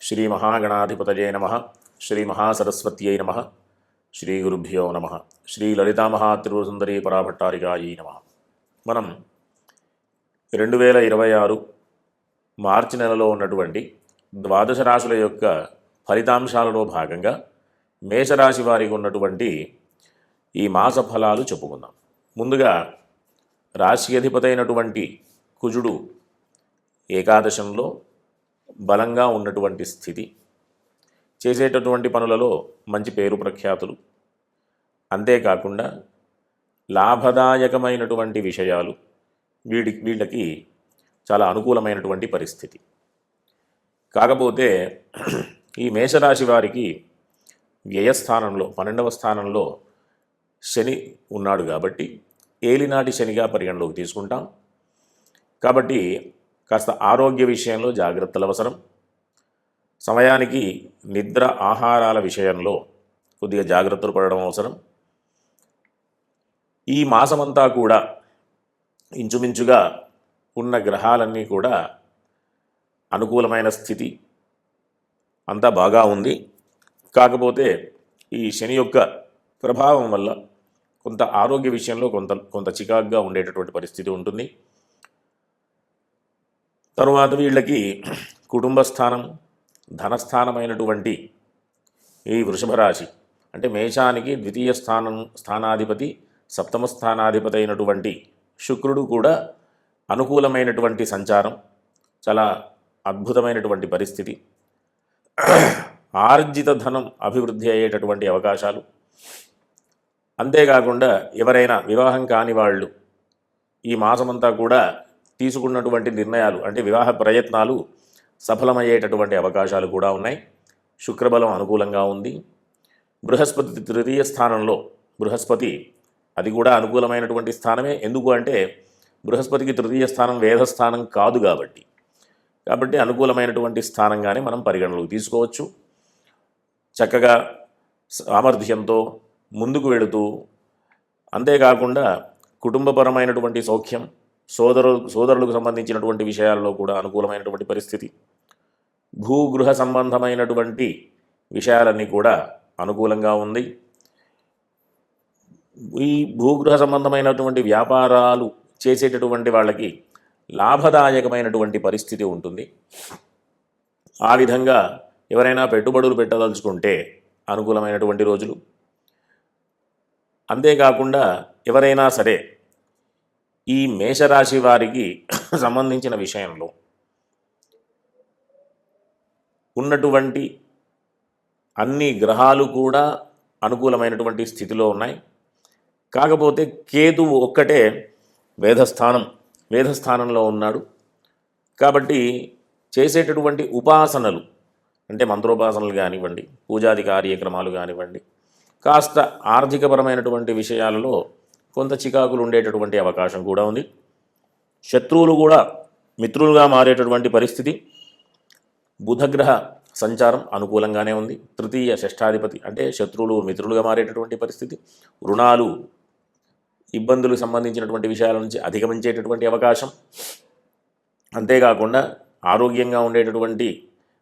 శ్రీ మహాగణాధిపతయే నమః. శ్రీ మహాసరస్వత్యై నమః. శ్రీ గురుభ్యో నమః. శ్రీ లలితామహాత్రిపురసుందరీ పరాభట్టారికాయై నమః. మనం 2026 మార్చి నెలలో ఉన్నటువంటి ద్వాదశ రాశుల యొక్క ఫలితాంశాలలో భాగంగా మేషరాశి వారికి ఉన్నటువంటి ఈ మాస ఫలాలు చెప్పుకుందాం. ముందుగా రాశి అధిపతి అయినటువంటి కుజుడు ఏకాదశంలో బలంగా ఉన్నటువంటి స్థితి, చేసేటటువంటి పనులలో మంచి పేరు ప్రఖ్యాతులు, అంతేకాకుండా లాభదాయకమైనటువంటి విషయాలు వీళ్ళకి చాలా అనుకూలమైనటువంటి పరిస్థితి. కాకపోతే ఈ మేషరాశి వారికి వ్యయస్థానంలో 12వ స్థానంలో శని ఉన్నాడు కాబట్టి ఏలినాటి శనిగా పరిగణలోకి తీసుకుంటాం. కాబట్టి కాస్త ఆరోగ్య విషయంలో జాగ్రత్తలు అవసరం. సమయానికి నిద్ర ఆహారాల విషయంలో కొద్దిగా జాగ్రత్తలు పడడం అవసరం. ఈ మాసమంతా కూడా ఇంచుమించుగా ఉన్న గ్రహాలన్నీ కూడా అనుకూలమైన స్థితి, అంతా బాగా ఉంది. కాకపోతే ఈ శని యొక్క ప్రభావం వల్ల కొంత ఆరోగ్య విషయంలో కొంత చికాకుగా ఉండేటటువంటి పరిస్థితి ఉంటుంది. తరువాత వీళ్ళకి కుటుంబ స్థానం, ధనస్థానమైనటువంటి ఈ వృషభ రాశి అంటే మేషానికి ద్వితీయ స్థానాధిపతి, సప్తమ స్థానాధిపతి అయినటువంటి శుక్రుడు కూడా అనుకూలమైనటువంటి సంచారం, చాలా అద్భుతమైనటువంటి పరిస్థితి. ఆర్జిత ధనం అభివృద్ధి అయ్యేటటువంటి అవకాశాలు. అంతేకాకుండా ఎవరైనా వివాహం కాని వాళ్ళు ఈ మాసమంతా కూడా తీసుకున్నటువంటి నిర్ణయాలు అంటే వివాహ ప్రయత్నాలు సఫలమయ్యేటటువంటి అవకాశాలు కూడా ఉన్నాయి. శుక్రబలం అనుకూలంగా ఉంది. బృహస్పతి తృతీయ స్థానంలో, బృహస్పతి అది కూడా అనుకూలమైనటువంటి స్థానమే. ఎందుకు అంటే బృహస్పతికి తృతీయ స్థానం వేదస్థానం కాదు కాబట్టి అనుకూలమైనటువంటి స్థానంగానే మనం పరిగణలోకి తీసుకోవచ్చు. చక్కగా సామర్థ్యంతో ముందుకు వెళుతూ, అంతేకాకుండా కుటుంబపరమైనటువంటి సౌఖ్యం, సోదరులకు సంబంధించినటువంటి విషయాల్లో కూడా అనుకూలమైనటువంటి పరిస్థితి. భూగృహ సంబంధమైనటువంటి విషయాలన్నీ కూడా అనుకూలంగా ఉంది. ఈ భూగృహ సంబంధమైనటువంటి వ్యాపారాలు చేసేటటువంటి వాళ్ళకి లాభదాయకమైనటువంటి పరిస్థితి ఉంటుంది. ఆ విధంగా ఎవరైనా పెట్టుబడులు పెట్టదలుచుకుంటే అనుకూలమైనటువంటి రోజులు. అంతేకాకుండా ఎవరైనా సరే ఈ మేషరాశి వారికి సంబంధించిన విషయంలో ఉన్నటువంటి అన్ని గ్రహాలు కూడా అనుకూలమైనటువంటి స్థితిలో ఉన్నాయి. కాకపోతే కేతువు ఒక్కటే వేదస్థానంలో ఉన్నాడు. కాబట్టి చేసేటటువంటి ఉపాసనలు అంటే మంత్రోపాసనలు కానివ్వండి, పూజాది కార్యక్రమాలు కానివ్వండి, కాస్త ఆర్థికపరమైనటువంటి విషయాలలో కొంత చికాకులు ఉండేటటువంటి అవకాశం కూడా ఉంది. శత్రువులు కూడా మిత్రులుగా మారేటటువంటి పరిస్థితి. బుధగ్రహ సంచారం అనుకూలంగానే ఉంది. తృతీయ షష్ఠాధిపతి అంటే శత్రువులు మిత్రులుగా మారేటటువంటి పరిస్థితి. రుణాలు, ఇబ్బందులకు సంబంధించినటువంటి విషయాల నుంచి అధిగమించేటటువంటి అవకాశం. అంతేకాకుండా ఆరోగ్యంగా ఉండేటటువంటి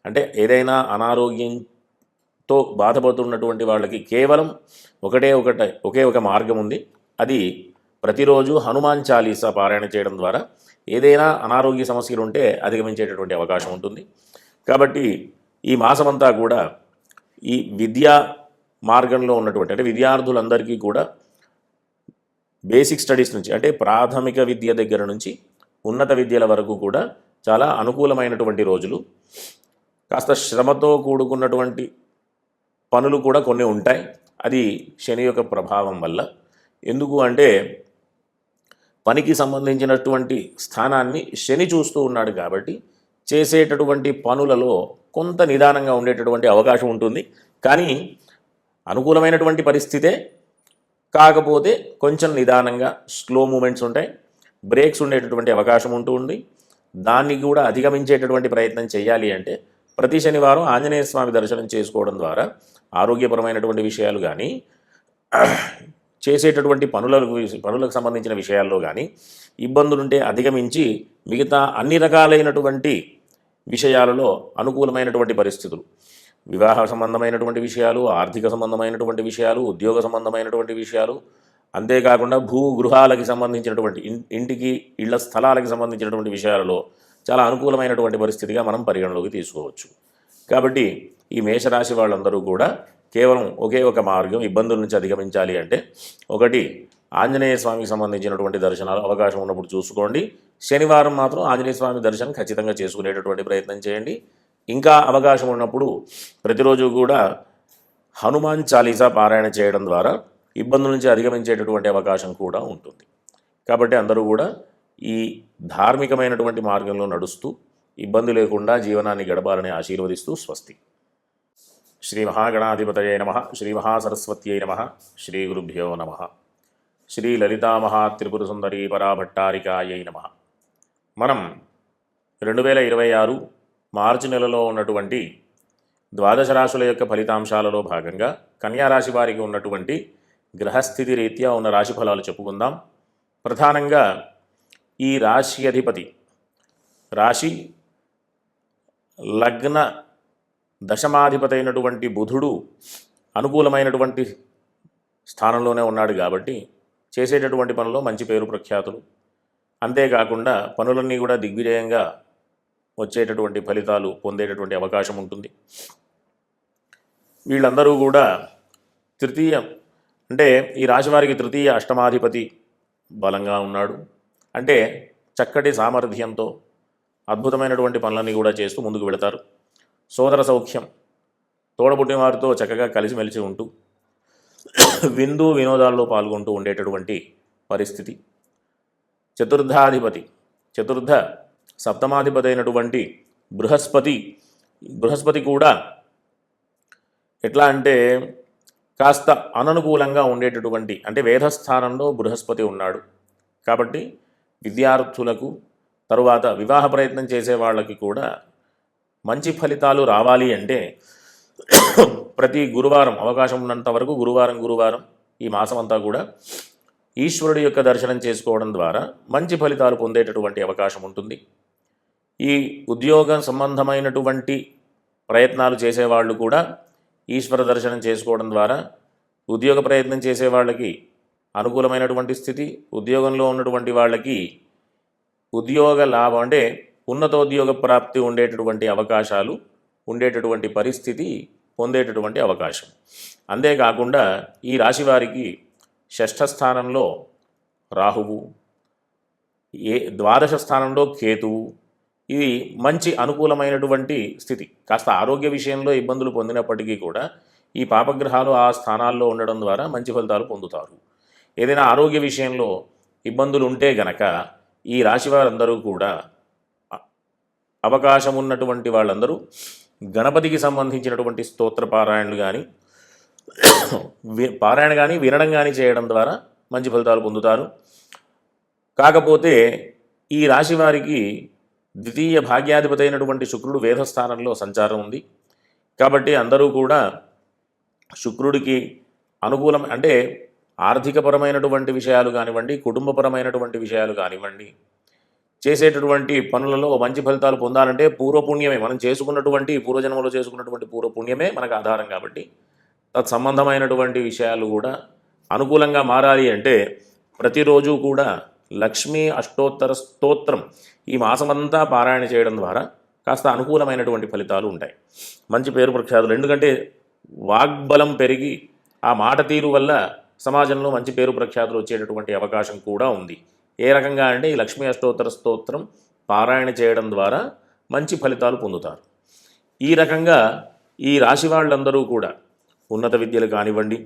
అంటే ఏదైనా అనారోగ్యంతో బాధపడుతున్నటువంటి వాళ్ళకి కేవలం ఒకే ఒక మార్గం ఉంది. అది ప్రతిరోజు హనుమాన్ చాలీసా పారాయణ చేయడం ద్వారా ఏదైనా అనారోగ్య సమస్యలు ఉంటే అధిగమించేటటువంటి అవకాశం ఉంటుంది. కాబట్టి ఈ మాసమంతా కూడా ఈ విద్యా మార్గంలో ఉన్నటువంటి అంటే విద్యార్థులందరికీ కూడా బేసిక్ స్టడీస్ నుంచి అంటే ప్రాథమిక విద్య దగ్గర నుంచి ఉన్నత విద్యల వరకు కూడా చాలా అనుకూలమైనటువంటి రోజులు. కాస్త శ్రమతో కూడుకున్నటువంటి పనులు కూడా కొన్ని ఉంటాయి. అది శని యొక్క ప్రభావం వల్ల. ఎందుకు అంటే పనికి సంబంధించినటువంటి స్థానాన్ని శని చూస్తూ ఉన్నాడు కాబట్టి చేసేటటువంటి పనులలో కొంత నిదానంగా ఉండేటటువంటి అవకాశం ఉంటుంది. కానీ అనుకూలమైనటువంటి పరిస్థితే, కాకపోతే కొంచెం నిదానంగా స్లో మూమెంట్స్ ఉంటాయి, బ్రేక్స్ ఉండేటటువంటి అవకాశం ఉంటుంది. దాన్ని కూడా అధిగమించేటటువంటి ప్రయత్నం చేయాలి అంటే ప్రతి శనివారం ఆంజనేయ స్వామి దర్శనం చేసుకోవడం ద్వారా ఆరోగ్యపరమైనటువంటి విషయాలు కానీ, చేసేటటువంటి పనులకు సంబంధించిన విషయాల్లో కానీ ఇబ్బందులుంటే అధిగమించి మిగతా అన్ని రకాలైనటువంటి విషయాలలో అనుకూలమైనటువంటి పరిస్థితులు, వివాహ సంబంధమైనటువంటి విషయాలు, ఆర్థిక సంబంధమైనటువంటి విషయాలు, ఉద్యోగ సంబంధమైనటువంటి విషయాలు, అంతేకాకుండా గృహాలకి సంబంధించినటువంటి ఇంటికి ఇళ్ల స్థలాలకి సంబంధించినటువంటి విషయాలలో చాలా అనుకూలమైనటువంటి పరిస్థితిగా మనం పరిగణలోకి తీసుకోవచ్చు. కాబట్టి ఈ మేషరాశి వాళ్ళందరూ కూడా కేవలం ఒకే ఒక మార్గం ఇబ్బందుల నుంచి అధిగమించాలి అంటే, ఒకటి ఆంజనేయ స్వామికి సంబంధించినటువంటి దర్శనాలు అవకాశం ఉన్నప్పుడు చూసుకోండి. శనివారం మాత్రం ఆంజనేయ స్వామి దర్శనం ఖచ్చితంగా చేసుకునేటటువంటి ప్రయత్నం చేయండి. ఇంకా అవకాశం ఉన్నప్పుడు ప్రతిరోజు కూడా హనుమాన్ చాలీసా పారాయణ చేయడం ద్వారా ఇబ్బందుల నుంచి అధిగమించేటటువంటి అవకాశం కూడా ఉంటుంది. కాబట్టి అందరూ కూడా ఈ ధార్మికమైనటువంటి మార్గంలో నడుస్తూ ఇబ్బంది లేకుండా జీవనాన్ని గడపాలని ఆశీర్వదిస్తూ స్వస్తి. శ్రీ మహాగణాధిపతయే నమః. శ్రీ మహాసరస్వత్యై నమః. శ్రీ గురుభ్యో నమః. శ్రీ లలితామహాత్రిపుర సుందరీ పరాభట్టారికాయై నమః. మనం 2026 మార్చి నెలలో ఉన్నటువంటి ద్వాదశ రాశుల యొక్క ఫలితాంశాలలో భాగంగా కన్యారాశి వారికి ఉన్నటువంటి గ్రహస్థితి రీత్యా ఉన్న రాశి ఫలాలు చెప్పుకుందాం. ప్రధానంగా ఈ రాశి అధిపతి రాశి లగ్న దశమాధిపతి అయినటువంటి బుధుడు అనుకూలమైనటువంటి స్థానంలోనే ఉన్నాడు కాబట్టి చేసేటటువంటి పనుల్లో మంచి పేరు ప్రఖ్యాతులు, అంతేకాకుండా పనులన్నీ కూడా దిగ్విజయంగా వచ్చేటటువంటి ఫలితాలు పొందేటటువంటి అవకాశం ఉంటుంది. వీళ్ళందరూ కూడా తృతీయ అంటే ఈ రాశి వారికి తృతీయ అష్టమాధిపతి బలంగా ఉన్నాడు. అంటే చక్కటి సామర్థ్యంతో అద్భుతమైనటువంటి పనులన్నీ కూడా చేస్తూ ముందుకు వెళతారు. సోదర సౌఖ్యం, తోడబుట్టిన వారితో చక్కగా కలిసిమెలిసి ఉంటూ విందు వినోదాల్లో పాల్గొంటూ ఉండేటటువంటి పరిస్థితి. చతుర్థ సప్తమాధిపతి అయినటువంటి బృహస్పతి కూడా ఎట్లా అంటే కాస్త అననుకూలంగా ఉండేటటువంటి, అంటే వేధస్థానంలో బృహస్పతి ఉన్నాడు కాబట్టి విద్యార్థులకు, తరువాత వివాహ ప్రయత్నం చేసే వాళ్ళకి కూడా మంచి ఫలితాలు రావాలి అంటే ప్రతి గురువారం అవకాశం ఉన్నంత వరకు గురువారం ఈ మాసం అంతా కూడా ఈశ్వరుడి యొక్క దర్శనం చేసుకోవడం ద్వారా మంచి ఫలితాలు పొందేటటువంటి అవకాశం ఉంటుంది. ఈ ఉద్యోగ సంబంధమైనటువంటి ప్రయత్నాలు చేసేవాళ్ళు కూడా ఈశ్వర దర్శనం చేసుకోవడం ద్వారా ఉద్యోగ ప్రయత్నం చేసే వాళ్ళకి అనుకూలమైనటువంటి స్థితి, ఉద్యోగంలో ఉన్నటువంటి వాళ్ళకి ఉద్యోగ లాభం అంటే ఉన్నతోద్యోగ ప్రాప్తి ఉండేటటువంటి అవకాశాలు, ఉండేటటువంటి పరిస్థితి పొందేటటువంటి అవకాశం. అంతేకాకుండా ఈ రాశి వారికి షష్ఠ స్థానంలో రాహువు, ద్వాదశ స్థానంలో కేతువు, ఇది మంచి అనుకూలమైనటువంటి స్థితి. కాస్త ఆరోగ్య విషయంలో ఇబ్బందులు పొందినప్పటికీ కూడా ఈ పాపగ్రహాలు ఆ స్థానాల్లో ఉండడం ద్వారా మంచి ఫలితాలు పొందుతారు. ఏదైనా ఆరోగ్య విషయంలో ఇబ్బందులు ఉంటే గనక ఈ రాశి వారందరూ కూడా అవకాశం ఉన్నటువంటి వాళ్ళందరూ గణపతికి సంబంధించినటువంటి స్తోత్ర పారాయణలు కానీ వినడం కానీ చేయడం ద్వారా మంచి ఫలితాలు పొందుతారు. కాకపోతే ఈ రాశి వారికి ద్వితీయ భాగ్యాధిపతి అయినటువంటి శుక్రుడు వేధస్థానంలో సంచారం ఉంది కాబట్టి అందరూ కూడా శుక్రుడికి అనుకూలం, అంటే ఆర్థికపరమైనటువంటి విషయాలు కానివ్వండి, కుటుంబపరమైనటువంటి విషయాలు కానివ్వండి, చేసేటటువంటి పనులలో మంచి ఫలితాలు పొందాలంటే పూర్వపుణ్యమే, మనం చేసుకున్నటువంటి పూర్వజన్మలో చేసుకున్నటువంటి పూర్వపుణ్యమే మనకు ఆధారం. కాబట్టి తత్సంబంధమైనటువంటి విషయాలు కూడా అనుకూలంగా మారాలి అంటే ప్రతిరోజు కూడా లక్ష్మీ అష్టోత్తర స్తోత్రం ఈ మాసమంతా పారాయణ చేయడం ద్వారా కాస్త అనుకూలమైనటువంటి ఫలితాలు ఉంటాయి, మంచి పేరు ప్రఖ్యాతులు. ఎందుకంటే వాగ్బలం పెరిగి ఆ మాట తీరు వల్ల సమాజంలో మంచి పేరు ప్రఖ్యాతులు వచ్చేటటువంటి అవకాశం కూడా ఉంది. ఏ రకంగా అంటే ఈ లక్ష్మీ అష్టోత్తర స్తోత్రం పారాయణ చేయడం ద్వారా మంచి ఫలితాలు పొందుతారు. ఈ రకంగా ఈ రాశి వాళ్ళందరూ కూడా ఉన్నత విద్యలు కానివ్వండి,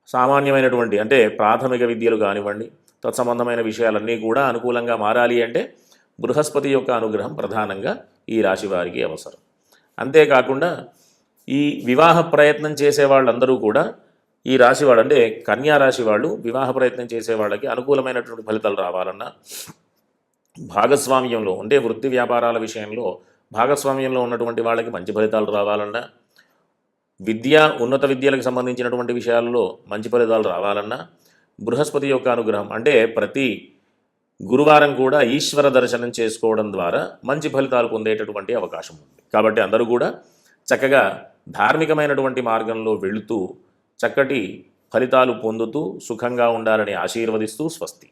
సామాన్యమైనటువంటి అంటే ప్రాథమిక విద్యలు కానివ్వండి, తత్సంబంధమైన విషయాలన్నీ కూడా అనుకూలంగా మారాలి అంటే బృహస్పతి యొక్క అనుగ్రహం ప్రధానంగా ఈ రాశి వారికి అవసరం. అంతేకాకుండా ఈ వివాహ ప్రయత్నం చేసే వాళ్ళందరూ కూడా ఈ రాశి వాళ్ళు అంటే కన్యా రాశి వాళ్ళు వివాహ ప్రయత్నం చేసే వాళ్ళకి అనుకూలమైనటువంటి ఫలితాలు రావాలన్నా, భాగస్వామ్యంలో అంటే వృత్తి వ్యాపారాల విషయంలో భాగస్వామ్యంలో ఉన్నటువంటి వాళ్ళకి మంచి ఫలితాలు రావాలన్నా, ఉన్నత విద్యలకు సంబంధించినటువంటి విషయాల్లో మంచి ఫలితాలు రావాలన్నా బృహస్పతి యొక్క అనుగ్రహం అంటే ప్రతి గురువారం కూడా ఈశ్వర దర్శనం చేసుకోవడం ద్వారా మంచి ఫలితాలు పొందేటటువంటి అవకాశం ఉంది. కాబట్టి అందరూ కూడా చక్కగా ధార్మికమైనటువంటి మార్గంలో వెళుతూ చక్కటి ఫలితాలు పొందుతూ సుఖంగా ఉండాలని ఆశీర్వదిస్తూ స్వస్తి.